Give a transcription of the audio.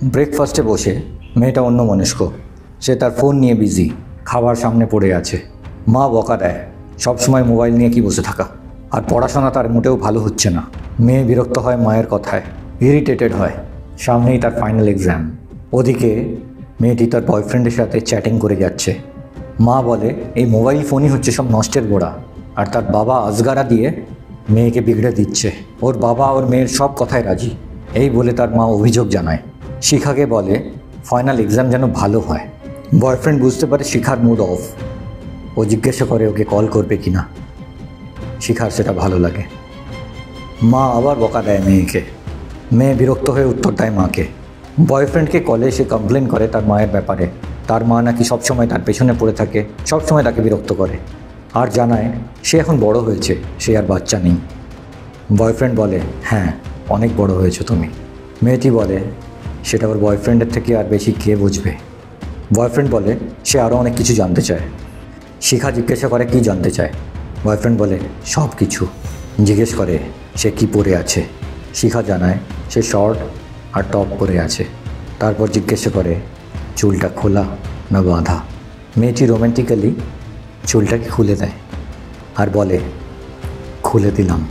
ব্রেকফাস্টে বসে মেয়েটা অন্যমনস্ক। সে তার ফোন নিয়ে বিজি, খাবার সামনে পড়ে আছে। মা বকা দেয়, সবসময় মোবাইল নিয়ে কি বসে থাকা, আর পড়াশোনা তার মোটেও ভালো হচ্ছে না। মেয়ে বিরক্ত হয় মায়ের কথায়, ইরিটেটেড হয়। সামনেই তার ফাইনাল এক্সাম। ওদিকে মেয়েটি তার বয়ফ্রেন্ডের সাথে চ্যাটিং করে যাচ্ছে। মা বলে এই মোবাইল ফোনই হচ্ছে সব নষ্টের গোড়া, আর তার বাবা আজগারা দিয়ে মেয়েকে বিগড়ে দিচ্ছে। ওর বাবা ওর মেয়ের সব কথায় রাজি। এই বলে তার মা অভিযোগ জানায়। শিখাকে বলে ফাইনাল এক্সাম যেন ভালো হয়। বয়ফ্রেন্ড বুঝতে পারে শিখার মুড অফ। ও জিজ্ঞাসা করে ওকে কল করবে কি না। শিখার সেটা ভালো লাগে। মা আবার বকা দেয় মেয়েকে। মেয়ে বিরক্ত হয়ে উত্তর দেয় মাকে। বয়ফ্রেন্ডকে কলে সে কমপ্লেন করে তার মায়ের ব্যাপারে। তার মা নাকি সবসময় তার পেছনে পড়ে থাকে, সবসময় তাকে বিরক্ত করে, আর জানায় সে এখন বড় হয়েছে, সে আর বাচ্চা নেই। বয়ফ্রেন্ড বলে হ্যাঁ, অনেক বড় হয়েছো তুমি। মেয়েটি বলে সেটা ওর বয়ফ্রেন্ডের থেকে আর বেশি কে বুঝবে। বয়ফ্রেন্ড বলে সে আরও অনেক কিছু জানতে চায়। শিখা জিজ্ঞাসা করে কি জানতে চায়। বয়ফ্রেন্ড বলে সব কিছু। জিজ্ঞেস করে সে কি পরে আছে। শিখা জানায় সে শর্ট আর টপ পরে আছে। তারপর জিজ্ঞাসা করে চুলটা খোলা না বাঁধা। মেয়েটি রোম্যান্টিক্যালি চুলটাকে খুলে দেয় আর বলে খুলে দিলাম।